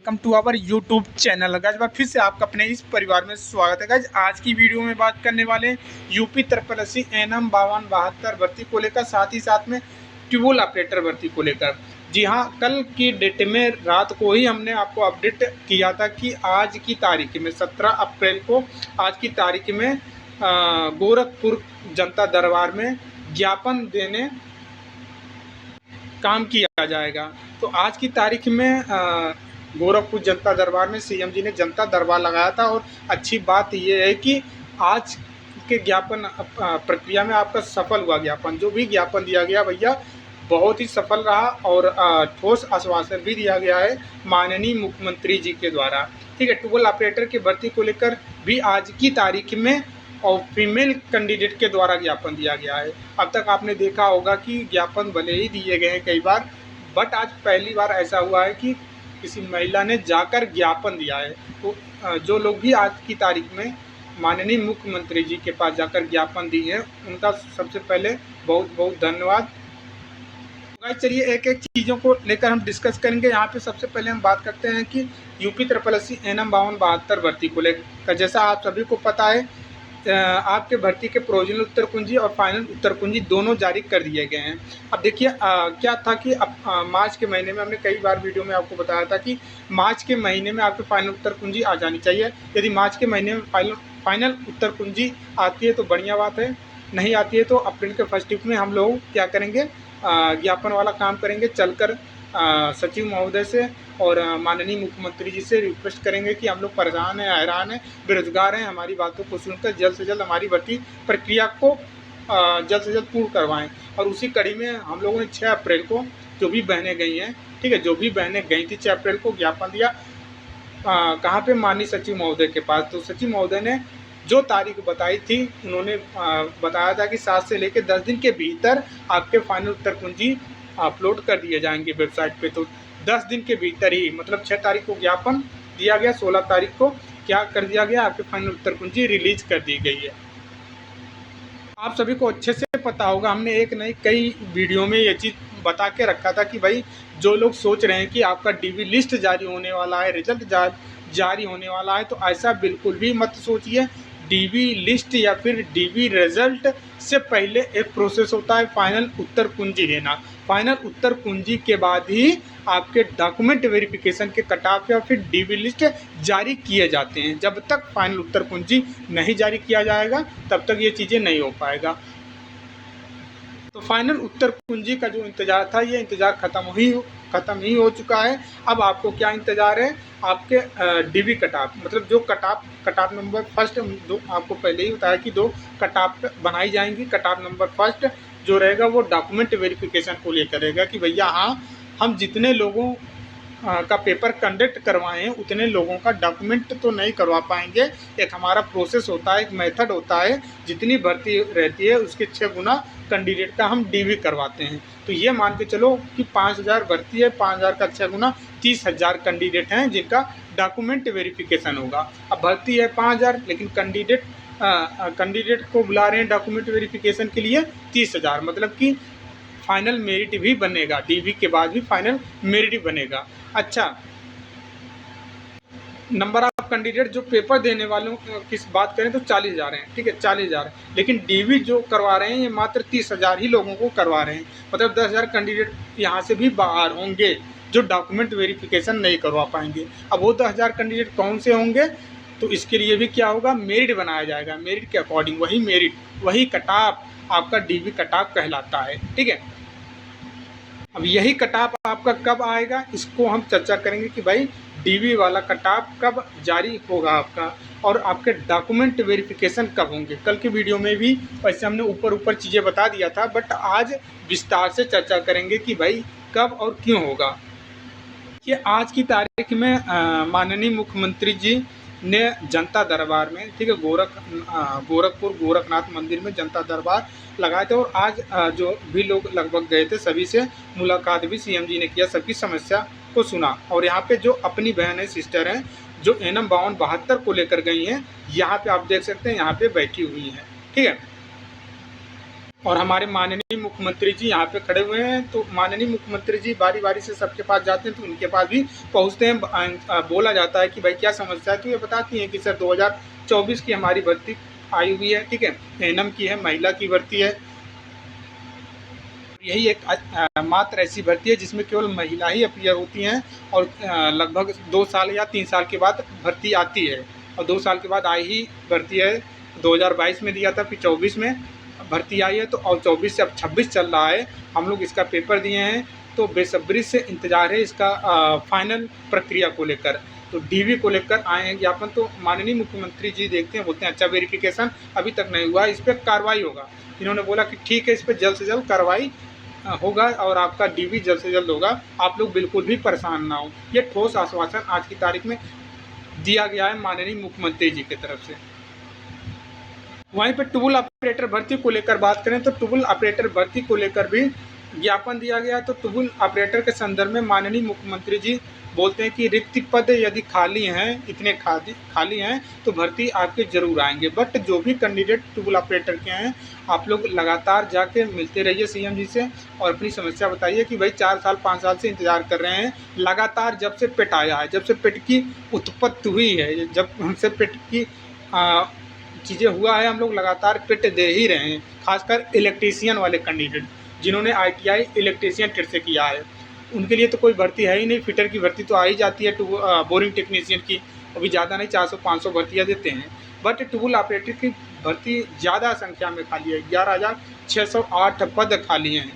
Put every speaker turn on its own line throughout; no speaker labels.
Welcome to our YouTube channel. Guys बार फिर से आपका अपने इस परिवार में स्वागत है। गाइस आज की वीडियो में बात करने वाले हैं यूपी SSC एनएम 5272 भर्ती को लेकर, साथ ही साथ में ट्यूबवेल ऑपरेटर भर्ती को लेकर। जी हाँ, कल की डेट में रात को ही हमने आपको अपडेट किया था कि आज की तारीख में 17 अप्रैल को आज की तारीख में गोरखपुर जनता दरबार में ज्ञापन देने काम किया जाएगा। तो आज की तारीख में गोरखपुर जनता दरबार में सीएम जी ने जनता दरबार लगाया था। और अच्छी बात यह है कि आज के ज्ञापन प्रक्रिया में आपका सफल हुआ ज्ञापन। जो भी ज्ञापन दिया गया भैया बहुत ही सफल रहा और ठोस आश्वासन भी दिया गया है माननीय मुख्यमंत्री जी के द्वारा। ठीक है, ट्यूबवेल ऑपरेटर की भर्ती को लेकर भी आज की तारीख में और फीमेल कैंडिडेट के द्वारा ज्ञापन दिया गया है। अब तक आपने देखा होगा कि ज्ञापन भले ही दिए गए हैं कई बार, बट आज पहली बार ऐसा हुआ है कि किसी महिला ने जाकर ज्ञापन दिया है। तो जो लोग भी आज की तारीख में माननीय मुख्यमंत्री जी के पास जाकर ज्ञापन दिए हैं उनका सबसे पहले बहुत बहुत धन्यवाद। चलिए एक एक चीज़ों को लेकर हम डिस्कस करेंगे। यहाँ पे सबसे पहले हम बात करते हैं कि यूपी SSC एनएम 5272 भर्ती को लेकर। जैसा आप सभी को पता है आपके भर्ती के प्रोविजनल उत्तर कुंजी और फाइनल उत्तर कुंजी दोनों जारी कर दिए गए हैं। अब देखिए क्या था कि अब मार्च के महीने में हमने कई बार वीडियो में आपको बताया था कि मार्च के महीने में आपके फाइनल उत्तर कुंजी आ जानी चाहिए। यदि मार्च के महीने में फाइनल उत्तर कुंजी आती है तो बढ़िया बात है, नहीं आती है तो अप्रैल के फर्स्ट वीक में हम लोग क्या करेंगे, ज्ञापन वाला काम करेंगे। चलकर सचिव महोदय से और माननीय मुख्यमंत्री जी से रिक्वेस्ट करेंगे कि हम लोग परेशान हैं, हैरान हैं, बेरोजगार हैं, हमारी बातों को सुनकर जल्द से जल्द हमारी भर्ती प्रक्रिया को जल्द से जल्द पूर्ण करवाएं। और उसी कड़ी में हम लोगों ने 6 अप्रैल को जो भी बहनें गई हैं, ठीक है, जो भी बहनें गई थी 6 अप्रैल को ज्ञापन दिया कहाँ पे, माननीय सचिव महोदय के पास। तो सचिव महोदय ने जो तारीख बताई थी उन्होंने बताया था कि 7 से लेकर 10 दिन के भीतर आपके फाइनल उत्तर कुंजी अपलोड कर दिए जाएंगे वेबसाइट पे। तो 10 दिन के भीतर ही, मतलब 6 तारीख को ज्ञापन दिया गया, 16 तारीख को क्या कर दिया गया, आपके फाइनल उत्तर कुंजी रिलीज कर दी गई है। आप सभी को अच्छे से पता होगा, हमने एक नहीं कई वीडियो में ये चीज़ बता के रखा था कि भाई जो लोग सोच रहे हैं कि आपका डीवी लिस्ट जारी होने वाला है, रिजल्ट जारी होने वाला है, तो ऐसा बिल्कुल भी मत सोचिए। डीवी लिस्ट या फिर डीवी रिजल्ट से पहले एक प्रोसेस होता है फाइनल उत्तर कुंजी लेना। फाइनल उत्तर कुंजी के बाद ही आपके डॉक्यूमेंट वेरिफिकेशन के कट ऑफ या फिर डीवी लिस्ट जारी किए जाते हैं। जब तक फाइनल उत्तर कुंजी नहीं जारी किया जाएगा तब तक ये चीज़ें नहीं हो पाएगा। तो फाइनल उत्तर कुंजी का जो इंतज़ार था ये इंतज़ार ख़त्म ही हो चुका है। अब आपको क्या इंतज़ार है, आपके डीवी कट ऑफ, मतलब जो कट ऑफ नंबर फर्स्ट, दो आपको पहले ही बताया कि 2 कट ऑफ बनाई जाएंगी। कट ऑफ नंबर फर्स्ट जो रहेगा वो डॉक्यूमेंट वेरिफिकेशन को लेकर रहेगा कि भैया हाँ, हम जितने लोगों का पेपर कंडक्ट करवाएं उतने लोगों का डॉक्यूमेंट तो नहीं करवा पाएंगे। एक हमारा प्रोसेस होता है, एक मेथड होता है, जितनी भर्ती रहती है उसके 6 गुना कैंडिडेट का हम डीवी करवाते हैं। तो ये मान के चलो कि 5000 भर्ती है, 5000 का 6 गुना 30,000 कैंडिडेट हैं जिनका डॉक्यूमेंट वेरिफिकेशन होगा। अब भर्ती है 5000, लेकिन कैंडिडेट को बुला रहे हैं डॉक्यूमेंट वेरिफिकेशन के लिए 30,000, मतलब कि फाइनल मेरिट भी बनेगा, डीवी के बाद भी फाइनल मेरिट बनेगा। अच्छा, नंबर ऑफ कैंडिडेट जो पेपर देने वालों की बात करें तो 40,000 हैं, ठीक है, 40,000, लेकिन डीवी जो करवा रहे हैं ये मात्र 30,000 ही लोगों को करवा रहे हैं। मतलब 10,000 कैंडिडेट यहाँ से भी बाहर होंगे जो डॉक्यूमेंट वेरिफिकेशन नहीं करवा पाएंगे। अब वो 10,000 कैंडिडेट कौन से होंगे, तो इसके लिए भी क्या होगा, मेरिट बनाया जाएगा। मेरिट के अकॉर्डिंग वही मेरिट, वही कट ऑफ आपका डीवी कट ऑफ कहलाता है, ठीक है। अब यही कट ऑफ आपका कब आएगा, इसको हम चर्चा करेंगे कि भाई डीवी वाला कट ऑफ कब जारी होगा आपका, और आपके डॉक्यूमेंट वेरिफिकेशन कब होंगे। कल के वीडियो में भी वैसे हमने ऊपर चीज़ें बता दिया था, बट आज विस्तार से चर्चा करेंगे कि भाई कब और क्यों होगा। कि आज की तारीख में माननीय मुख्यमंत्री जी ने जनता दरबार में, ठीक है, गोरखपुर गोरखनाथ मंदिर में जनता दरबार लगाए थे। और आज जो भी लोग लगभग गए थे सभी से मुलाकात भी सीएम जी ने किया, सबकी समस्या को सुना। और यहाँ पे जो अपनी बहन है, सिस्टर हैं, जो एनएम 5272 को लेकर गई हैं, यहाँ पे आप देख सकते हैं, यहाँ पे बैठी हुई हैं, ठीक है। और हमारे माननीय मुख्यमंत्री जी यहाँ पे खड़े हुए हैं। तो माननीय मुख्यमंत्री जी बारी बारी से सबके पास जाते हैं, तो उनके पास भी पहुँचते हैं। बोला जाता है कि भाई क्या समस्या है, तो ये बताती हैं कि सर 2024 की हमारी भर्ती आई हुई है, ठीक है, एनएम की है, महिला की भर्ती है। यही एक मात्र ऐसी भर्ती है जिसमें केवल महिला ही अपीयर होती हैं, और लगभग 2 साल या 3 साल के बाद भर्ती आती है, और 2 साल के बाद आई ही भर्ती है। 2022 में दिया था, फिर 24 में भर्ती आई है, तो और 24 से अब 26 चल रहा है। हम लोग इसका पेपर दिए हैं, तो बेसब्री से इंतज़ार है इसका फाइनल प्रक्रिया को लेकर। तो डीवी को लेकर आए हैं ज्ञापन। तो माननीय मुख्यमंत्री जी देखते हैं, बोलते हैं अच्छा वेरिफिकेशन अभी तक नहीं हुआ, इस पर कार्रवाई होगा। इन्होंने बोला कि ठीक है, इस पर जल्द से जल्द कार्रवाई होगा और आपका डीवी जल्द से जल्द होगा, आप लोग बिल्कुल भी परेशान ना हो। ये ठोस आश्वासन आज की तारीख में दिया गया है माननीय मुख्यमंत्री जी की तरफ से। वहीं पर टूल ऑपरेटर भर्ती को लेकर बात करें तो टूल ऑपरेटर भर्ती को लेकर भी ज्ञापन दिया गया। तो टूल ऑपरेटर के संदर्भ में माननीय मुख्यमंत्री जी बोलते हैं कि रिक्त पद यदि खाली हैं, इतने खाली हैं, तो भर्ती आपके जरूर आएंगे। बट जो भी कैंडिडेट टूल ऑपरेटर के हैं, आप लोग लगातार जाके मिलते रहिए सीएम जी से और अपनी समस्या बताइए कि भाई 4 साल 5 साल से इंतजार कर रहे हैं। लगातार जब से पेट आया है, जब से पेट की उत्पत्ति हुई है, जब हमसे पेट की चीज़ें हुआ है, हम लोग लगातार पेट दे ही रहे हैं। खासकर इलेक्ट्रीशियन वाले कैंडिडेट जिन्होंने ITI इलेक्ट्रीशियन ट्रेड से किया है, उनके लिए तो कोई भर्ती है ही नहीं। फिटर की भर्ती तो आ ही जाती है, बोरिंग टेक्नीशियन की अभी ज़्यादा नहीं, 400-500 भर्तियाँ देते हैं। बट टूल ऑपरेटर की भर्ती ज़्यादा संख्या में खाली है, 11,608 पद खाली हैं।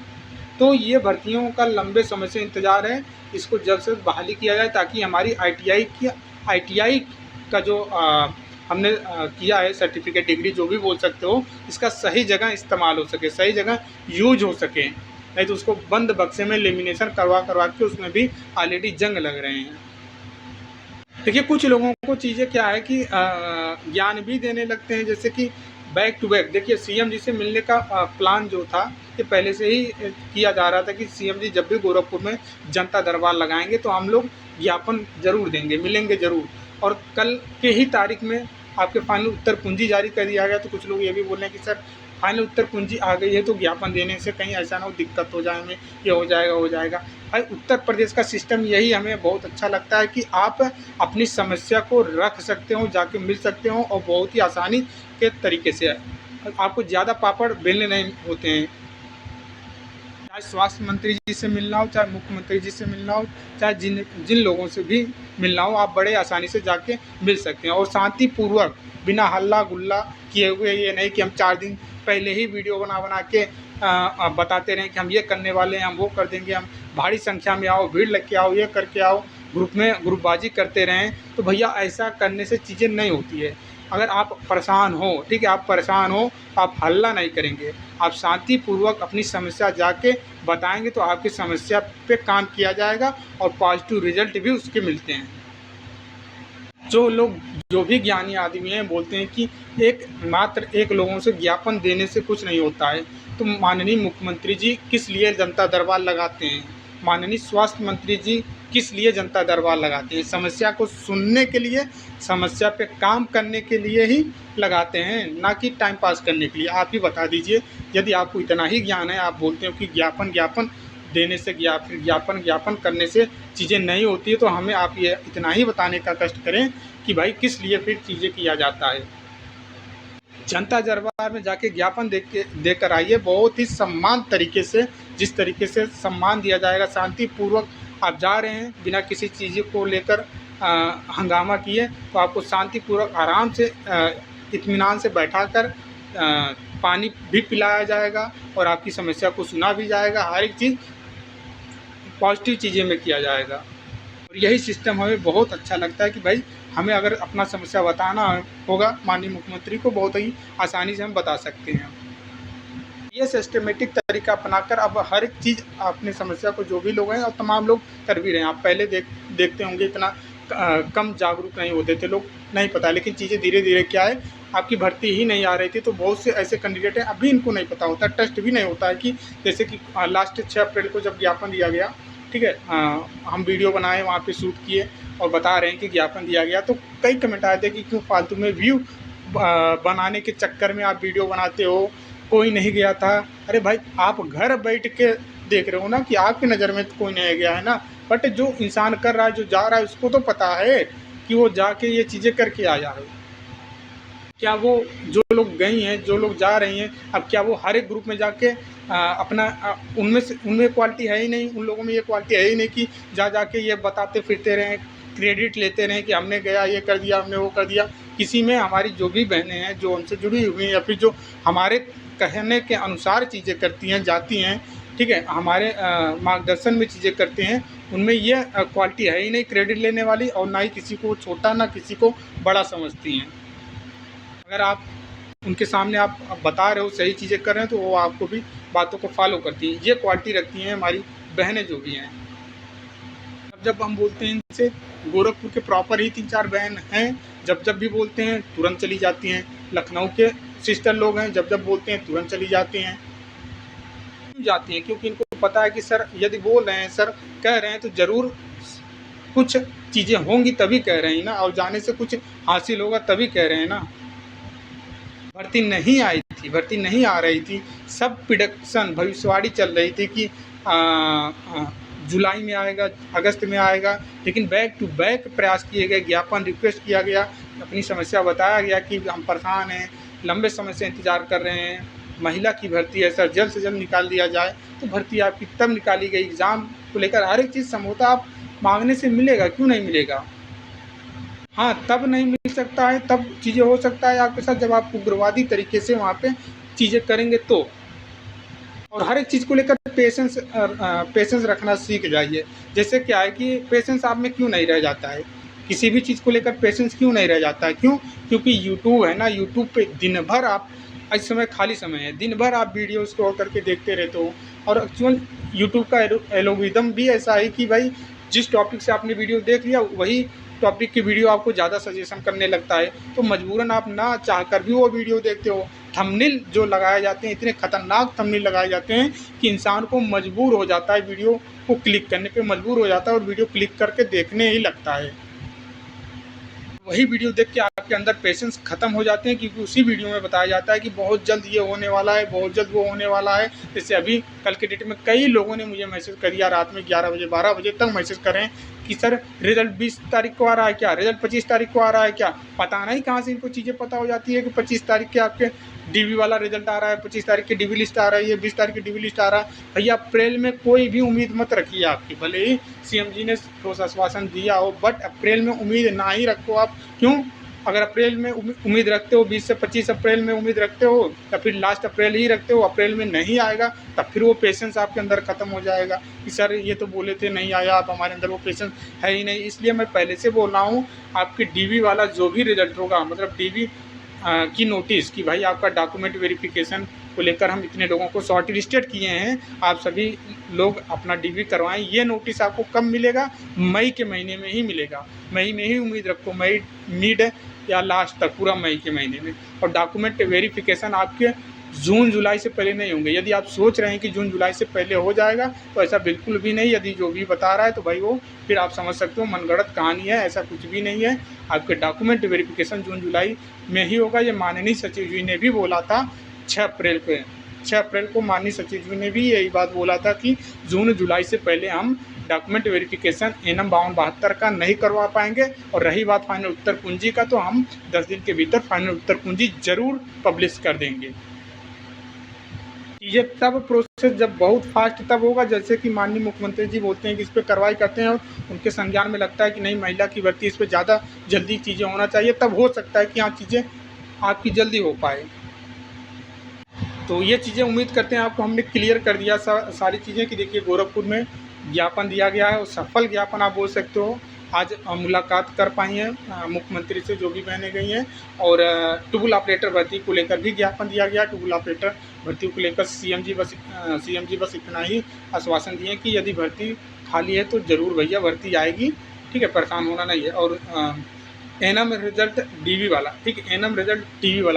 तो ये भर्तियों का लंबे समय से इंतज़ार है, इसको जल्द से जल्द बहाली किया जाए ताकि हमारी ITI का जो हमने किया है सर्टिफिकेट, डिग्री जो भी बोल सकते हो, इसका सही जगह इस्तेमाल हो सके, सही जगह यूज हो सके। नहीं तो उसको बंद बक्से में लेमिनेशन करवा के उसमें भी ऑलरेडी जंग लग रहे हैं। देखिए कुछ लोगों को चीज़ें क्या है कि ज्ञान भी देने लगते हैं, जैसे कि बैक टू बैक। देखिए सीएम जी से मिलने का प्लान जो था ये पहले से ही किया जा रहा था कि सीएम जी जब भी गोरखपुर में जनता दरबार लगाएंगे तो हम लोग ज्ञापन जरूर देंगे, मिलेंगे ज़रूर। और कल के ही तारीख में आपके फाइनल उत्तर कुंजी जारी कर दिया गया। तो कुछ लोग ये भी बोल रहे हैं कि सर फाइनल उत्तर कुंजी आ गई है तो ज्ञापन देने से कहीं ऐसा ना हो दिक्कत हो जाए, हमें ये हो जाएगा। भाई उत्तर प्रदेश का सिस्टम यही हमें बहुत अच्छा लगता है कि आप अपनी समस्या को रख सकते हो, जाके मिल सकते हो, और बहुत ही आसानी के तरीके से आपको ज़्यादा पापड़ बेलने नहीं होते हैं। चाहे स्वास्थ्य मंत्री जी से मिलना हो, चाहे मुख्यमंत्री जी से मिलना हो, चाहे जिन लोगों से भी मिलना हो, आप बड़े आसानी से जाके मिल सकते हैं और शांतिपूर्वक, बिना हल्ला गुल्ला किए हुए। ये नहीं कि हम 4 दिन पहले ही वीडियो बना के बताते रहें कि हम ये करने वाले हैं, हम वो कर देंगे, हम भारी संख्या में आओ, भीड़ लग के आओ, ये करके आओ, ग्रुपबाजी करते रहें। तो भैया ऐसा करने से चीज़ें नहीं होती है। अगर आप परेशान हो, ठीक है, आप परेशान हो, आप हल्ला नहीं करेंगे, आप शांतिपूर्वक अपनी समस्या जाके बताएंगे तो आपकी समस्या पे काम किया जाएगा और पॉजिटिव रिजल्ट भी उसके मिलते हैं। जो भी ज्ञानी आदमी हैं बोलते हैं कि मात्र एक लोगों से ज्ञापन देने से कुछ नहीं होता है। तो माननीय मुख्यमंत्री जी किस लिए जनता दरबार लगाते हैं? माननीय स्वास्थ्य मंत्री जी किस लिए जनता दरबार लगाते हैं? समस्या को सुनने के लिए, समस्या पे काम करने के लिए ही लगाते हैं, ना कि टाइम पास करने के लिए। आप ही बता दीजिए, यदि आपको इतना ही ज्ञान है, आप बोलते हो कि ज्ञापन देने से फिर ज्ञापन करने से चीज़ें नहीं होती है, तो हमें आप ये इतना ही बताने का कष्ट करें कि भाई किस लिए फिर चीज़ें किया जाता है। जनता दरबार में जाके ज्ञापन देकर आइए, बहुत ही सम्मान तरीके से, जिस तरीके से सम्मान दिया जाएगा, शांतिपूर्वक आप जा रहे हैं बिना किसी चीज़ को लेकर हंगामा किए, तो आपको शांतिपूर्वक आराम से इत्मीनान से बैठाकर पानी भी पिलाया जाएगा और आपकी समस्या को सुना भी जाएगा। हर एक चीज़ पॉजिटिव चीज़ें में किया जाएगा और यही सिस्टम हमें बहुत अच्छा लगता है कि भाई हमें अगर अपना समस्या बताना होगा माननीय मुख्यमंत्री को, बहुत ही आसानी से हम बता सकते हैं। ये सिस्टमेटिक तरीका अपनाकर अब हर एक चीज़ अपनी समस्या को जो भी लोग हैं और तमाम लोग कर भी रहे हैं। आप पहले देखते होंगे इतना कम जागरूक नहीं होते थे लोग, नहीं पता, लेकिन चीज़ें धीरे धीरे क्या है, आपकी भर्ती ही नहीं आ रही थी तो बहुत से ऐसे कैंडिडेट हैं अभी इनको नहीं पता होता, ट्रस्ट भी नहीं होता है कि जैसे कि लास्ट 6 अप्रैल को जब ज्ञापन दिया गया, ठीक है, हम वीडियो बनाए, वहाँ पे शूट किए और बता रहे हैं कि ज्ञापन दिया गया, तो कई कमेंट आए थे कि क्यों फालतू में व्यू बनाने के चक्कर में आप वीडियो बनाते हो, कोई नहीं गया था। अरे भाई, आप घर बैठ के देख रहे हो ना कि आपकी नज़र में तो कोई नहीं गया है ना, बट जो इंसान कर रहा है, जो जा रहा है, उसको तो पता है कि वो जाके ये चीज़ें करके आया है। क्या वो जो लोग गई हैं, जो लोग जा रही हैं, अब क्या वो हर एक ग्रुप में जाके अपना उनमें क्वालिटी है ही नहीं, उन लोगों में ये क्वालिटी है ही नहीं कि जा के ये बताते फिरते रहें, क्रेडिट लेते रहें कि हमने गया, ये कर दिया, हमने वो कर दिया। किसी में हमारी जो भी बहनें हैं, जो उनसे जुड़ी हुई हैं, या फिर जो हमारे कहने के अनुसार चीज़ें करती हैं, जाती हैं, ठीक है, हमारे मार्गदर्शन में चीज़ें करते हैं, उनमें ये क्वालिटी है ही नहीं क्रेडिट लेने वाली, और ना ही किसी को छोटा, ना किसी को बड़ा समझती हैं। अगर आप उनके सामने आप बता रहे हो, सही चीज़ें कर रहे हैं, तो वो आपको भी बातों को फॉलो करती हैं। ये क्वालिटी रखती हैं हमारी बहनें जो भी हैं। अब जब हम बोलते हैं इनसे, गोरखपुर के प्रॉपर ही 3-4 बहन हैं, जब भी बोलते हैं तुरंत चली जाती हैं। लखनऊ के सिस्टर लोग हैं, जब बोलते हैं तुरंत चली जाती हैं। क्यों जाती हैं? क्योंकि इनको पता है कि सर यदि बोल रहे हैं, सर कह रहे हैं, तो ज़रूर कुछ चीज़ें होंगी तभी कह रहे हैं ना, और जाने से कुछ हासिल होगा तभी कह रहे हैं ना। भर्ती नहीं आई थी, भर्ती नहीं आ रही थी, सब प्रिडिक्शन, भविष्यवाणी चल रही थी कि जुलाई में आएगा, अगस्त में आएगा, लेकिन बैक टू बैक प्रयास किए गए, ज्ञापन रिक्वेस्ट किया गया, अपनी समस्या बताया गया कि हम परेशान हैं, लंबे समय से इंतज़ार कर रहे हैं, महिला की भर्ती है सर, जल्द से जल्द निकाल दिया जाए। तो भर्ती आपकी तब निकाली गई। एग्ज़ाम को लेकर हर एक चीज़ समझौता आप मांगने से मिलेगा, क्यों नहीं मिलेगा? हाँ, तब नहीं मिल सकता है, तब चीज़ें हो सकता है आपके साथ जब आप उग्रवादी तरीके से वहाँ पे चीज़ें करेंगे तो। और हर एक चीज़ को लेकर पेशेंस रखना सीख जाइए। जैसे क्या है कि पेशेंस आप में क्यों नहीं रह जाता है, किसी भी चीज़ को लेकर पेशेंस क्यों नहीं रह जाता है? क्यों? क्योंकि यूट्यूब है ना, यूट्यूब पे दिन भर आप, इस समय खाली समय है, दिन भर आप वीडियो स्क्रॉल करके देखते रहते हो, और एक्चुअल यूट्यूब का एल्गोरिदम भी ऐसा है कि भाई जिस टॉपिक से आपने वीडियो देख लिया, वही टॉपिक की वीडियो आपको ज़्यादा सजेशन करने लगता है, तो मजबूरन आप ना चाहकर भी वो वीडियो देखते हो। थंबनेल जो लगाए जाते हैं, इतने खतरनाक थंबनेल लगाए जाते हैं कि इंसान को मजबूर हो जाता है, वीडियो को क्लिक करने पे मजबूर हो जाता है, और वीडियो क्लिक करके देखने ही लगता है। वही वीडियो देख के आपके अंदर पेशेंस खत्म हो जाते हैं, क्योंकि उसी वीडियो में बताया जाता है कि बहुत जल्द ये होने वाला है, बहुत जल्द वो होने वाला है। जैसे अभी कल के डेट में कई लोगों ने मुझे मैसेज कर दिया, रात में 11 बजे 12 बजे तक मैसेज कर रहे हैं कि सर रिजल्ट 20 तारीख को आ रहा है क्या, रिजल्ट 25 तारीख को आ रहा है क्या। पता नहीं कहाँ से इनको चीज़ें पता हो जाती है कि 25 तारीख के आपके डीवी वाला रिजल्ट आ रहा है, 25 तारीख की डीवी लिस्ट आ रही है, 20 तारीख की डीवी लिस्ट आ रहा है। भैया अप्रैल में कोई भी उम्मीद मत रखिए आपकी, भले ही सीएम जी ने ठोस आश्वासन दिया हो, बट अप्रैल में उम्मीद ना ही रखो आप। क्यों? अगर अप्रैल में उम्मीद रखते हो, 20 से 25 अप्रैल में उम्मीद रखते हो, या फिर लास्ट अप्रैल ही रखते हो, अप्रैल में नहीं आएगा, तब फिर वो पेशेंस आपके अंदर ख़त्म हो जाएगा कि सर ये तो बोले थे नहीं आया, अब हमारे अंदर वो पेशेंस है ही नहीं। इसलिए मैं पहले से बोल रहा हूँ, आपके डीवी वाला जो भी रिजल्ट होगा, मतलब डीवी की नोटिस कि भाई आपका डॉक्यूमेंट वेरिफिकेशन को लेकर हम इतने लोगों को शॉर्ट लिस्टेड किए हैं, आप सभी लोग अपना डीवी करवाएं। ये नोटिस आपको कब मिलेगा? मई के महीने में ही मिलेगा। मई में ही उम्मीद रखो, मई मिड या लास्ट तक, पूरा मई के महीने में। और डॉक्यूमेंट वेरिफिकेशन आपके जून जुलाई से पहले नहीं होंगे। यदि आप सोच रहे हैं कि जून जुलाई से पहले हो जाएगा, तो ऐसा बिल्कुल भी नहीं। यदि जो भी बता रहा है तो भाई वो फिर आप समझ सकते हो मनगढ़ंत कहानी है, ऐसा कुछ भी नहीं है। आपके डॉक्यूमेंट वेरिफिकेशन जून जुलाई में ही होगा। ये माननीय सचिव जी ने भी बोला था 6 अप्रैल पे, 6 अप्रैल को माननीय सचिव जी ने भी यही बात बोला था कि जून जुलाई से पहले हम डॉक्यूमेंट वेरिफिकेशन एनम 5272 का नहीं करवा पाएंगे। और रही बात फाइनल उत्तर कुंजी का, तो हम 10 दिन के भीतर फाइनल उत्तर कुंजी ज़रूर पब्लिश कर देंगे। ये तब प्रोसेस जब बहुत फास्ट तब होगा, जैसे कि माननीय मुख्यमंत्री जी बोलते हैं कि इस पर कार्रवाई करते हैं, और उनके संज्ञान में लगता है कि नहीं महिला की भर्ती, इस पर ज़्यादा जल्दी चीज़ें होना चाहिए, तब हो सकता है कि हाँ चीज़ें आपकी जल्दी हो पाए। तो ये चीज़ें उम्मीद करते हैं आपको हमने क्लियर कर दिया सारी चीज़ें कि देखिए गोरखपुर में ज्ञापन दिया गया है, और सफल ज्ञापन आप बोल सकते हो। आज मुलाकात कर पाई हैं मुख्यमंत्री से जो भी बहनें गई हैं, और टूल ऑपरेटर भर्ती को लेकर भी ज्ञापन दिया गया। टूल ऑपरेटर भर्ती को लेकर सीएम जी बस इतना ही आश्वासन दिए कि यदि भर्ती खाली है तो ज़रूर भैया भर्ती आएगी, ठीक है, परेशान होना नहीं है। और एनम रिजल्ट डीवी वाला, ठीक है, एनम रिजल्ट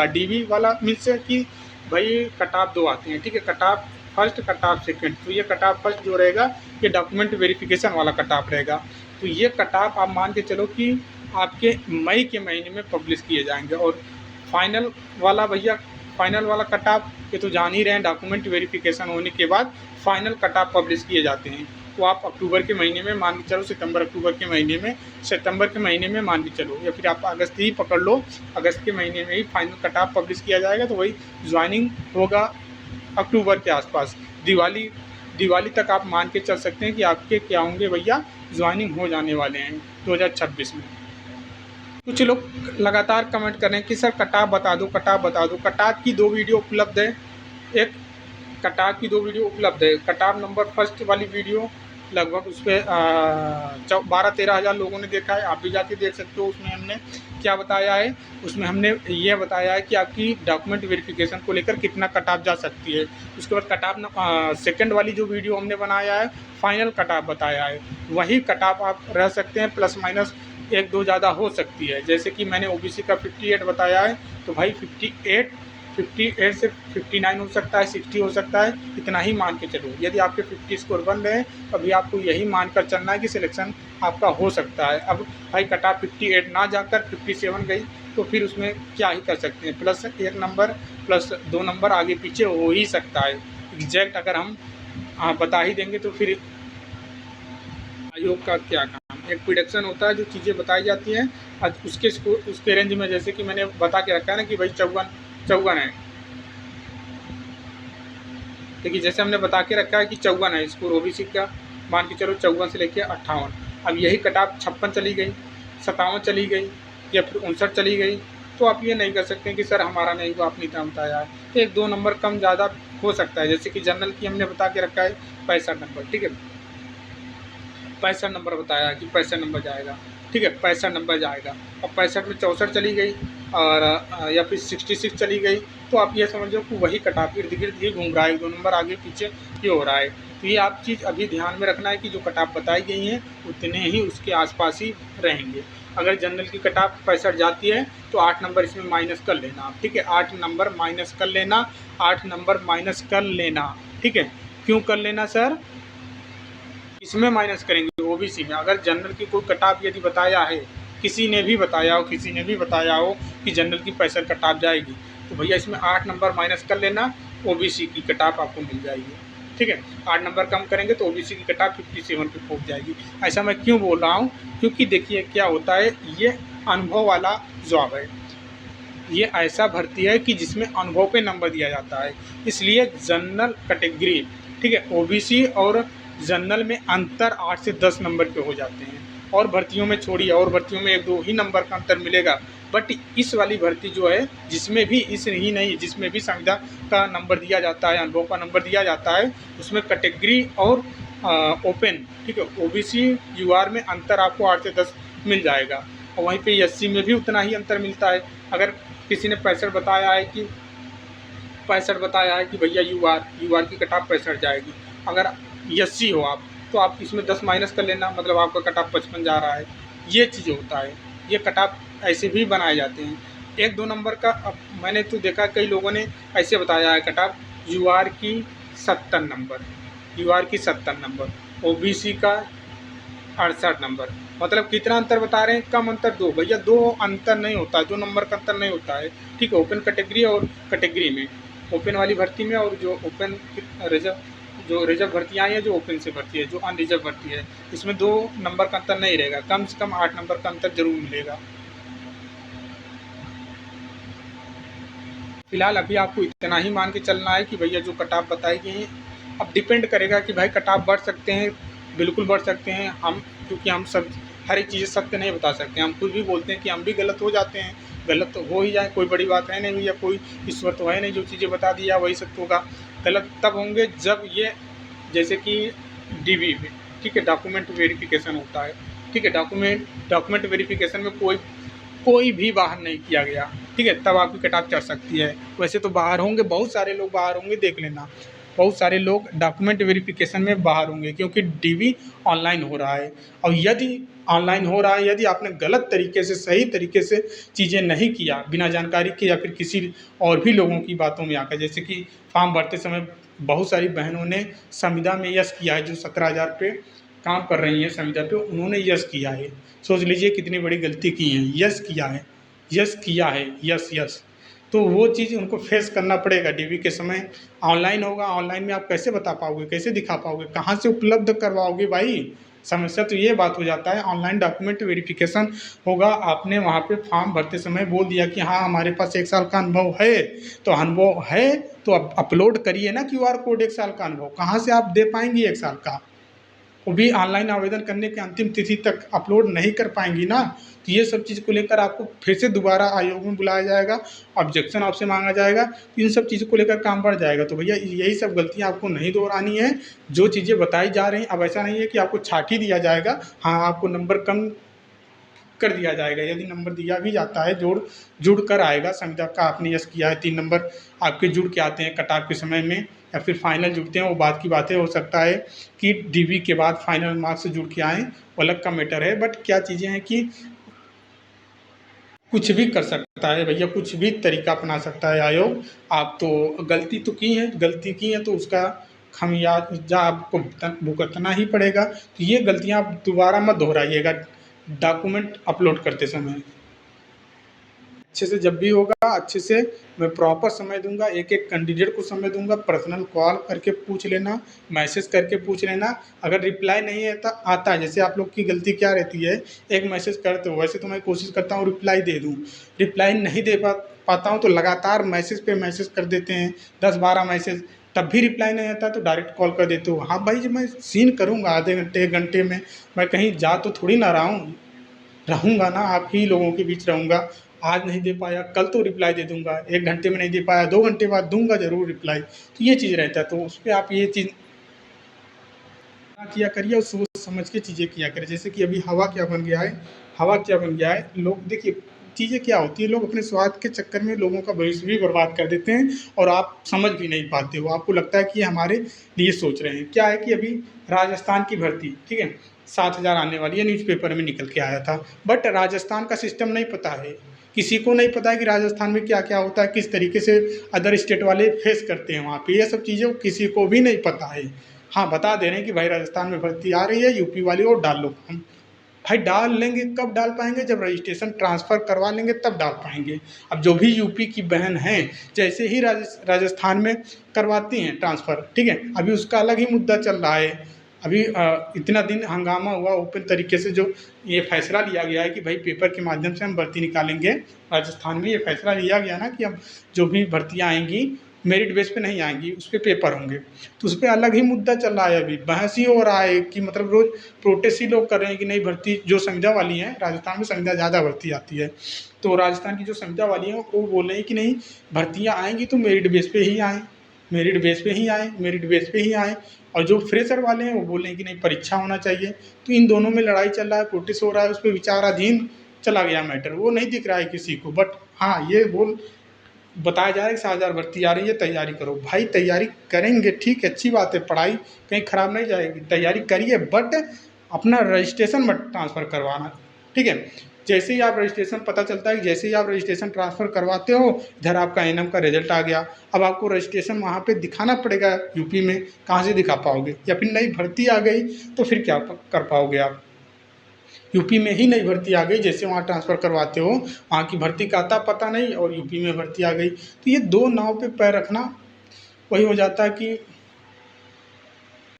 डीवी वाला मीन्स कि भाई कट ऑफ 2 आते हैं, ठीक है, cut off first, cut off second. तो ये कट ऑफ फर्स्ट जो रहेगा ये डॉक्यूमेंट वेरिफिकेशन वाला कट ऑफ रहेगा। तो ये कट ऑफ आप मान के चलो कि आपके मई के महीने में पब्लिश किए जाएंगे। और फाइनल वाला भैया फाइनल वाला कट ऑफ ये तो जान ही रहे हैं, डॉक्यूमेंट वेरिफिकेशन होने के बाद फाइनल कट ऑफ पब्लिश किए जाते हैं। वो आप अक्टूबर के महीने में मान के चलो, सितंबर अक्टूबर के महीने में, सितंबर के महीने में मान के चलो, या फिर आप अगस्त ही पकड़ लो, अगस्त के महीने में ही फाइनल कट ऑफ पब्लिश किया जाएगा। तो वही ज्वाइनिंग होगा अक्टूबर के आसपास। दिवाली तक आप मान के चल सकते हैं कि आपके क्या होंगे भैया, ज्वाइनिंग हो जाने वाले हैं 2026 में। कुछ लोग लगातार कमेंट कर रहे हैं कि सर कटाव बता दो, कटाव बता दो। कटाव की 2 वीडियो उपलब्ध है, एक कटाव की 2 वीडियो उपलब्ध है। कटाव नंबर फर्स्ट वाली वीडियो लगभग उस पर 12-13 हज़ार लोगों ने देखा है, आप भी जाके देख सकते हो। उसमें हमने क्या बताया है, उसमें हमने ये बताया है कि आपकी डॉक्यूमेंट वेरिफिकेशन को लेकर कितना कटाव जा सकती है। उसके बाद कटाव सेकंड वाली जो वीडियो हमने बनाया है, फाइनल कटाव बताया है। वही कटाव आप रह सकते हैं, प्लस माइनस 1-2 ज़्यादा हो सकती है। जैसे कि मैंने ओबीसी का 58 बताया है, तो भाई 58 से 59 हो सकता है, 60 हो सकता है, इतना ही मान के चलो। यदि आपके 50 स्कोर बन रहे हैं, अभी आपको यही मानकर चलना है कि सिलेक्शन आपका हो सकता है। अब भाई कटा 58 ना जाकर 57 गई तो फिर उसमें क्या ही कर सकते हैं, प्लस 1 नंबर प्लस 2 नंबर आगे पीछे हो ही सकता है। एग्जैक्ट अगर हम बता ही देंगे तो फिर आयोग का क्या काम। एक प्रिडिक्शन होता है, जो चीज़ें बताई जाती हैं आज उसके रेंज में, जैसे कि मैंने बता के रखा है ना कि भाई 54 है। देखिए जैसे हमने बता के रखा है कि 54 है स्कोर ओबीसी का, मान के चलो 54 से लेके 58। अब यही कटाप 56 चली गई, 57 चली गई, या फिर 59 चली गई, तो आप ये नहीं कर सकते कि सर हमारा नहीं हुआ, आपने इतना बताया है। तो 1-2 नंबर कम ज़्यादा हो सकता है। जैसे कि जनरल की हमने बता के रखा है 65 नंबर, ठीक है, 65 नंबर बताया कि 65 नंबर जाएगा, ठीक है, 65 नंबर जाएगा। अब 65 में 64 चली गई और या फिर 66 चली गई, तो आप ये समझो कि वही कटाप इर्द गिर्द ही घूम रहा है, 2 नंबर आगे पीछे ये हो रहा है। तो ये आप चीज़ अभी ध्यान में रखना है कि जो कटाप बताई गई हैं उतने ही उसके आसपास ही रहेंगे। अगर जनरल की कटाप 65 जाती है तो 8 नंबर इसमें माइनस कर लेना आप, ठीक है, 8 नंबर माइनस कर लेना, 8 नंबर माइनस कर लेना, ठीक है। क्यों कर लेना सर, इसमें माइनस करेंगे ओबीसी में। अगर जनरल की कोई कटाप यदि बताया है, किसी ने भी बताया हो कि जनरल की 65 कटाप जाएगी, तो भैया इसमें 8 नंबर माइनस कर लेना, ओबीसी की कटाप आपको मिल जाएगी, ठीक है। 8 नंबर कम करेंगे तो ओबीसी की कटाप 57 पे पहुंच जाएगी। ऐसा मैं क्यों बोल रहा हूँ, क्योंकि देखिए क्या होता है, ये अनुभव वाला जॉब है, ये ऐसा भर्ती है कि जिसमें अनुभव पे नंबर दिया जाता है। इसलिए जनरल कैटेगरी, ठीक है, ओबीसी और जनरल में अंतर 8 से 10 नंबर के हो जाते हैं। और भर्तियों में छोड़िए, और भर्तियों में 1-2 ही नंबर का अंतर मिलेगा। बट इस वाली भर्ती जो है, जिसमें भी इस ही नहीं, जिसमें भी संविदा का नंबर दिया जाता है, अनुभव का नंबर दिया जाता है, उसमें कैटेगरी और ओपन, ठीक है, ओबीसी यूआर में अंतर आपको 8 से 10 मिल जाएगा। और वहीं पे एससी में भी उतना ही अंतर मिलता है। अगर किसी ने 65 बताया है कि भैया यूआर की कटाप 65 जाएगी, अगर एससी हो आप, तो आप इसमें 10 माइनस कर लेना, मतलब आपका कटाप 55 जा रहा है। ये चीज़ होता है, ये कटाप ऐसे भी बनाए जाते हैं। 1-2 नंबर का अब मैंने तो देखा कई लोगों ने ऐसे बताया है कटाप यूआर की 70 नंबर, ओबीसी का 68 नंबर। मतलब कितना अंतर बता रहे हैं, कम अंतर 2। भैया 2 अंतर नहीं होता है, 2 नंबर का अंतर नहीं होता है, ठीक है। ओपन कैटेगरी और कैटेगरी में, ओपन वाली भर्ती में, और जो ओपन रिजर्व भर्तियाँ आई हैं, जो ओपन से भर्ती है, जो अनरिजर्व भर्ती है, इसमें 2 नंबर का अंतर नहीं रहेगा, कम से कम 8 नंबर का अंतर जरूर मिलेगा। फिलहाल अभी आपको इतना ही मान के चलना है कि भैया जो कटाप बताई गई हैं, अब डिपेंड करेगा कि भाई कटाप बढ़ सकते हैं, बिल्कुल बढ़ सकते हैं हम, क्योंकि हम सब हर एक चीज़ सत्य नहीं बता सकते। हम खुद भी बोलते हैं कि हम भी गलत हो जाते हैं, गलत तो हो ही जाए, कोई बड़ी बात है नहीं भैया, कोई ईश्वर तो है नहीं जो चीज़ें बता दिया वही सत्य होगा। गलत तब होंगे जब ये, जैसे कि डीबी में, ठीक है, डॉक्यूमेंट वेरिफिकेशन होता है, ठीक है, डॉक्यूमेंट वेरिफिकेशन में कोई भी बाहर नहीं किया गया, ठीक है, तब आपकी कटाप चढ़ सकती है। वैसे तो बाहर होंगे, बहुत सारे लोग बाहर होंगे, देख लेना, बहुत सारे लोग डॉक्यूमेंट वेरिफिकेशन में बाहर होंगे, क्योंकि डीबी ऑनलाइन हो रहा है। और यदि ऑनलाइन हो रहा है, यदि आपने गलत तरीके से, सही तरीके से चीज़ें नहीं किया, बिना जानकारी के, या फिर किसी और भी लोगों की बातों में आकर, जैसे कि फॉर्म भरते समय बहुत सारी बहनों ने संविदा में यस किया है, जो 17,000 पे काम कर रही हैं संविदा पे, उन्होंने यस किया है। सोच लीजिए कितनी बड़ी गलती की है, यस किया है, यस, तो वो चीज़ उनको फेस करना पड़ेगा डीवी के समय। ऑनलाइन होगा, ऑनलाइन में आप कैसे बता पाओगे, कैसे दिखा पाओगे, कहाँ से उपलब्ध करवाओगे भाई? समस्या तो ये बात हो जाता है। ऑनलाइन डॉक्यूमेंट वेरिफिकेशन होगा, आपने वहाँ पे फॉर्म भरते समय बोल दिया कि हाँ हमारे पास 1 साल का अनुभव है, तो अनुभव है तो अब अपलोड करिए ना क्यूआर कोड 1 साल का अनुभव, कहाँ से आप दे पाएंगी 1 साल का? वो भी ऑनलाइन आवेदन करने की अंतिम तिथि तक अपलोड नहीं कर पाएंगी ना। तो ये सब चीज़ को लेकर आपको फिर से दोबारा आयोग में बुलाया जाएगा, ऑब्जेक्शन आपसे मांगा जाएगा, तो इन सब चीज़ों को लेकर काम बढ़ जाएगा। तो भैया यही सब गलतियाँ आपको नहीं दोहरानी है। जो चीज़ें बताई जा रही हैं, अब ऐसा नहीं है कि आपको छाट ही दिया जाएगा, हाँ आपको नंबर कम कर दिया जाएगा। यदि नंबर दिया भी जाता है, जुड़ कर आएगा, संविदा का आपने यस किया है, 3 नंबर आपके जुड़ के आते हैं कट-ऑफ के समय में, या फिर फाइनल जुड़ते हैं, वो बात की बात है। हो सकता है कि डीवी के बाद फाइनल मार्क्स से जुड़ के आएँ, वो अलग का मैटर है। बट क्या चीज़ें हैं कि कुछ भी कर सकता है भैया, कुछ भी तरीका अपना सकता है आयोग। आप तो गलती की है तो उसका खमियाजा आपको भुगतना ही पड़ेगा। तो ये गलतियाँ आप दोबारा मत दोहराइएगा डॉक्यूमेंट अपलोड करते समय। अच्छे से जब भी होगा, अच्छे से मैं प्रॉपर समय दूंगा, एक एक कैंडिडेट को समय दूंगा, पर्सनल कॉल करके पूछ लेना, मैसेज करके पूछ लेना। अगर रिप्लाई नहीं आता है, जैसे आप लोग की गलती क्या रहती है, एक मैसेज करते हो, वैसे तो मैं कोशिश करता हूँ रिप्लाई दे दूँ, रिप्लाई नहीं दे पाता हूँ तो लगातार मैसेज पे मैसेज कर देते हैं, 10-12 मैसेज, तब भी रिप्लाई नहीं आता तो डायरेक्ट कॉल कर देते हो। हाँ भाई, जब मैं सीन करूँगा आधे घंटे 1 घंटे में, मैं कहीं जा तो थोड़ी ना रहा हूँ, रहूँगा ना, आप ही लोगों के बीच रहूँगा। आज नहीं दे पाया, कल तो रिप्लाई दे दूँगा, 1 घंटे में नहीं दे पाया, 2 घंटे बाद दूँगा ज़रूर रिप्लाई। तो ये चीज़ रहता है, तो उस पे आप ये चीज़ ना किया करिए और सोच समझ के चीज़ें किया करें। जैसे कि अभी हवा क्या बन गया है, लोग देखिए चीज़ें क्या होती है, लोग अपने स्वार्थ के चक्कर में लोगों का भविष्य भी बर्बाद कर देते हैं और आप समझ भी नहीं पाते हो। आपको लगता है कि ये हमारे लिए सोच रहे हैं। क्या है कि अभी राजस्थान की भर्ती, ठीक है, 7,000 आने वाली है, न्यूज़पेपर में निकल के आया था। बट राजस्थान का सिस्टम नहीं पता है, किसी को नहीं पता है कि राजस्थान में क्या-क्या होता है, किस तरीके से अदर स्टेट वाले फेस करते हैं वहाँ पे। ये सब चीज़ें किसी को भी नहीं पता है। हाँ, बता दे रहे हैं कि भाई राजस्थान में भर्ती आ रही है, यूपी वाली और डाल लो फॉर्म। भाई डाल लेंगे, कब डाल पाएँगे? जब रजिस्ट्रेशन ट्रांसफ़र करवा लेंगे तब डाल पाएँगे। अब जो भी यूपी की बहन हैं, जैसे ही राजस्थान में करवाती हैं ट्रांसफ़र, ठीक है? अभी उसका अलग ही मुद्दा चल रहा है। अभी इतना दिन हंगामा हुआ, ओपन तरीके से जो ये फैसला लिया गया है कि भाई पेपर के माध्यम से हम भर्ती निकालेंगे। राजस्थान में ये फैसला लिया गया ना कि अब जो भी भर्तियाँ आएँगी, मेरिट बेस पे नहीं आएँगी, उस पे पेपर होंगे। तो उस पे अलग ही मुद्दा चल रहा है अभी, बहस ही हो रहा है कि मतलब रोज़ प्रोटेस्ट ही लोग कर रहे हैं कि नहीं भर्ती जो संविदा वाली हैं, राजस्थान में संविदा ज़्यादा भर्ती आती है। तो राजस्थान की जो संविदा वाली हैं वो बोल रहे हैं कि नहीं, भर्तियाँ आएँगी तो मेरिट बेस पे ही आएँ, मेरिट बेस पे ही आएँ, मेरिट बेस पे ही आएँ। और जो फ्रेशर वाले हैं वो बोल रहे हैं कि नहीं, परीक्षा होना चाहिए। तो इन दोनों में लड़ाई चल रहा है, प्रोटेस्ट हो रहा है, उस पे विचाराधीन चला गया मैटर, वो नहीं दिख रहा है किसी को। बट हाँ, ये बताया जा रहा है कि 7,000 भर्ती आ रही है, तैयारी करो। भाई तैयारी करेंगे, ठीक है, अच्छी बात है, पढ़ाई कहीं ख़राब नहीं जाएगी, तैयारी करिए, बट अपना रजिस्ट्रेशन मत ट्रांसफ़र करवाना, ठीक है? जैसे ही आप रजिस्ट्रेशन पता चलता है कि जैसे ही आप रजिस्ट्रेशन ट्रांसफ़र करवाते हो, इधर आपका एएनएम का रिज़ल्ट आ गया। अब आपको रजिस्ट्रेशन वहाँ पे दिखाना पड़ेगा यूपी में, कहाँ से दिखा पाओगे? या फिर नई भर्ती आ गई तो फिर क्या कर पाओगे आप? यूपी में ही नई भर्ती आ गई, जैसे वहाँ ट्रांसफ़र करवाते हो, वहाँ की भर्ती का अता पता नहीं और यूपी में भर्ती आ गई। तो ये 2 नाव पे पैर रखना, वही हो जाता है कि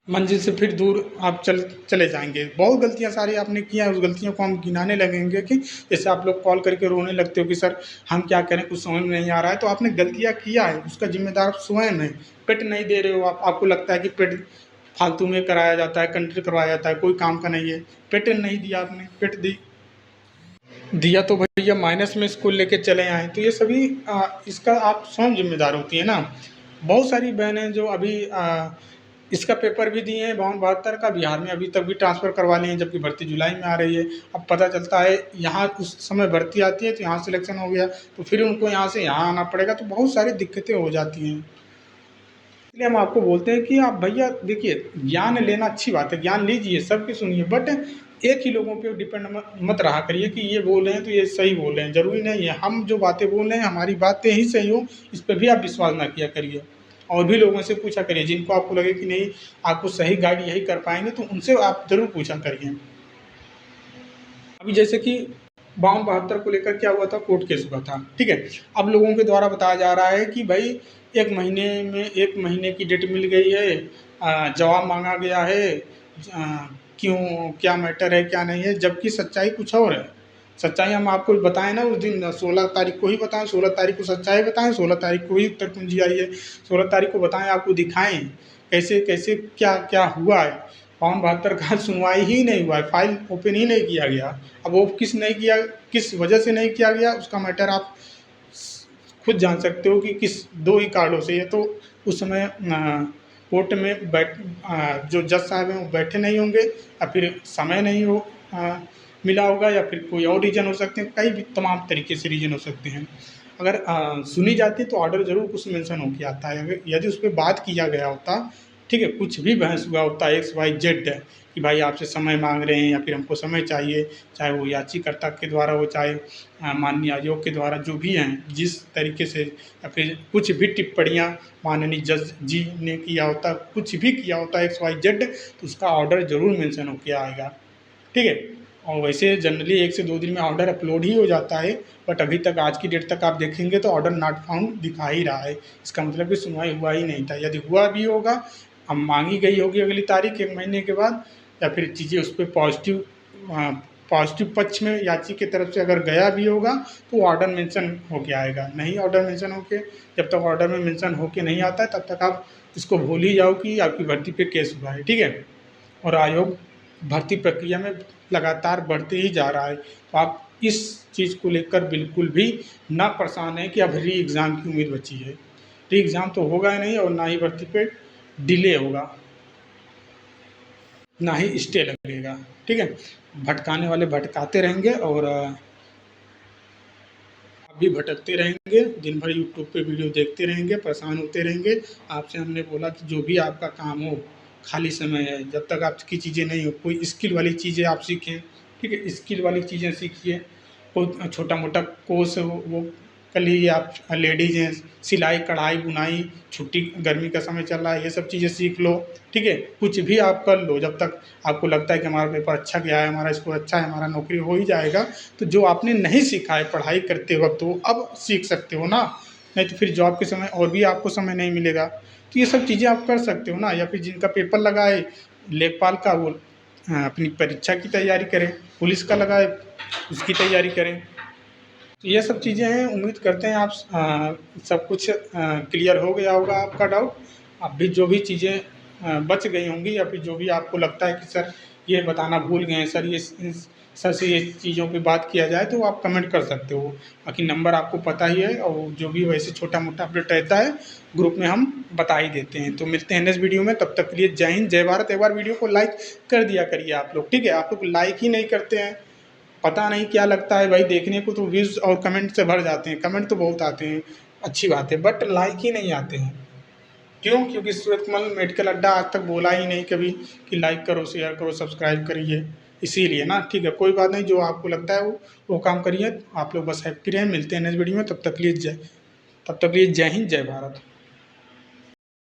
मंज़िल से फिर दूर आप चले जाएँगे। बहुत गलतियाँ सारी आपने की हैं, उस गलतियों को हम गिनाने लगेंगे कि जैसे आप लोग कॉल करके रोने लगते हो कि सर हम क्या करें, कुछ समझ में नहीं आ रहा है। तो आपने गलतियाँ किया है, उसका ज़िम्मेदार आप स्वयं हैं। पेट नहीं दे रहे हो आप, आपको लगता है कि पेट फालतू में कराया जाता है, कंट्री करवाया जाता है, कोई काम का नहीं है। पेट नहीं दिया आपने, पेट दिया तो भैया माइनस में स्कूल लेके चले आए। तो ये सभी इसका आप स्वयं ज़िम्मेदार होती हैं ना। बहुत सारी बहनें जो अभी इसका पेपर भी दिए हैं 52-72 का, बिहार में अभी तक भी ट्रांसफ़र करवा लिए हैं, जबकि भर्ती जुलाई में आ रही है। अब पता चलता है यहाँ उस समय भर्ती आती है तो यहाँ सिलेक्शन हो गया, तो फिर उनको यहाँ से यहाँ आना पड़ेगा, तो बहुत सारी दिक्कतें हो जाती हैं। इसलिए हम आपको बोलते हैं कि आप भैया देखिए, ज्ञान लेना अच्छी बात है, ज्ञान लीजिए, सबकी सुनिए, बट एक ही लोगों पे डिपेंड मत रहा करिए कि ये बोल रहे हैं तो ये सही बोल रहे हैं। ज़रूरी नहीं है हम जो बातें बोल रहे हैं हमारी बातें ही सही हो, इस पे भी आप विश्वास ना किया करिए। और भी लोगों से पूछा करिए, जिनको आपको लगे कि नहीं आपको सही गाइड यही कर पाएँगे, तो उनसे आप ज़रूर पूछा करिए। अभी जैसे कि 52-72 को लेकर क्या हुआ था, कोर्ट केस हुआ था, ठीक है। अब लोगों के द्वारा बताया जा रहा है कि भाई 1 महीने की डेट मिल गई है, जवाब मांगा गया है, क्यों, क्या मैटर है क्या नहीं है, जबकि सच्चाई कुछ और है। सच्चाई हम आपको बताएं ना, उस दिन 16 तारीख को ही बताएं, 16 तारीख को सच्चाई बताएं, 16 तारीख को ही उत्तर कुंजी आई है, 16 तारीख को बताएं, आपको दिखाएं कैसे कैसे क्या क्या हुआ है। 52-72 का सुनवाई ही नहीं हुआ है, फाइल ओपन ही नहीं किया गया। अब वो किस वजह से नहीं किया गया, उसका मैटर आप खुद जान सकते हो कि किस दो ही कारणों से। ये तो उस समय कोर्ट में जो जज साहब हैं वो बैठे नहीं होंगे, या फिर समय नहीं मिला होगा, या फिर कोई और रीज़न हो सकते हैं, कई भी तमाम तरीके से रीज़न हो सकते हैं। अगर सुनी जाती तो ऑर्डर ज़रूर कुछ मेंशन होकर आता है। यदि उस पर बात किया गया होता, ठीक है, कुछ भी बहस हुआ होता XYZ कि भाई आपसे समय मांग रहे हैं या फिर हमको समय चाहिए, चाहे वो याचिकाकर्ता के द्वारा हो, चाहे माननीय आयोग के द्वारा, जो भी हैं जिस तरीके से, या फिर कुछ भी टिप्पणियाँ माननीय जज जी ने किया होता, कुछ भी किया होता XYZ, तो उसका ऑर्डर ज़रूर मेंशन होकर आएगा, ठीक है। और वैसे जनरली 1 से 2 दिन में ऑर्डर अपलोड ही हो जाता है, बट अभी तक आज की डेट तक आप देखेंगे तो ऑर्डर नॉट फाउंड दिखा ही रहा है। इसका मतलब कि सुनवाई हुआ ही नहीं था। यदि हुआ भी होगा, अब मांगी गई होगी अगली तारीख 1 महीने के बाद, या फिर चीज़ें उस पर पॉजिटिव पक्ष में याची की तरफ से अगर गया भी होगा तो ऑर्डर मेंशन होके आएगा। नहीं ऑर्डर मेंशन होके, जब तक ऑर्डर में मेंशन होके नहीं आता है तब तक आप इसको भूल ही जाओ कि आपकी भर्ती पे केस हुआ है, ठीक है। और आयोग भर्ती प्रक्रिया में लगातार बढ़ते ही जा रहा है, तो आप इस चीज़ को लेकर बिल्कुल भी ना परेशान है कि अब री एग्ज़ाम की उम्मीद बची है। री एग्ज़ाम तो होगा ही नहीं, और ना ही भर्ती पे डिले होगा, ना ही स्टे लगेगा, ठीक है। भटकाने वाले भटकाते रहेंगे, और आप भी भटकते रहेंगे, दिन भर यूट्यूब पे वीडियो देखते रहेंगे, परेशान होते रहेंगे। आपसे हमने बोला कि जो भी आपका काम हो, खाली समय है, जब तक आपकी चीज़ें नहीं हो, कोई स्किल वाली चीज़ें आप सीखें, ठीक है, स्किल वाली चीज़ें सीखिए। कोई छोटा मोटा कोर्स हो वो कर लीजिए। आप लेडीज़ हैं, सिलाई कढ़ाई बुनाई, छुट्टी गर्मी का समय चल रहा है, ये सब चीज़ें सीख लो, ठीक है। कुछ भी आप कर लो, जब तक आपको लगता है कि हमारा पेपर अच्छा गया है, हमारा स्कोर अच्छा है, हमारा नौकरी हो ही जाएगा। तो जो आपने नहीं सीखा है पढ़ाई करते वक्त, वो अब सीख सकते हो ना, नहीं तो फिर जॉब के समय और भी आपको समय नहीं मिलेगा। तो ये सब चीज़ें आप कर सकते हो ना। या फिर जिनका पेपर लगा है लेखपाल का, वो अपनी परीक्षा की तैयारी करें, पुलिस का लगा है उसकी तैयारी करें। तो ये सब चीज़ें हैं, उम्मीद करते हैं आप सब कुछ क्लियर हो गया होगा आपका डाउट। अब भी जो भी चीज़ें बच गई होंगी, या फिर जो भी आपको लगता है कि सर ये बताना भूल गए हैं, सर ये सर से ये चीज़ों पे बात किया जाए, तो आप कमेंट कर सकते हो। बाकी नंबर आपको पता ही है, और जो भी वैसे छोटा मोटा अपडेट रहता है ग्रुप में हम बता ही देते हैं। तो मिलते हैं नेक्स्ट वीडियो में, तब तक के लिए जय हिंद जय भारत। एक बार वीडियो को लाइक कर दिया करिए आप लोग, ठीक है। आप लोग लाइक ही नहीं करते हैं, पता नहीं क्या लगता है भाई, देखने को तो व्यूज़ और कमेंट से भर जाते हैं, कमेंट तो बहुत आते हैं, अच्छी बात है, बट लाइक ही नहीं आते हैं। क्यों? क्योंकि सूरजमल मेडिकल अड्डा आज तक बोला ही नहीं कभी कि लाइक करो, शेयर करो, सब्सक्राइब करिए, इसीलिए ना, ठीक है। कोई बात नहीं, जो आपको लगता है वो काम करिए। आप लोग बस हैप्पी रहें। मिलते हैं नेक्स्ट वीडियो में, तब तक के लिए जय हिंद जय भारत।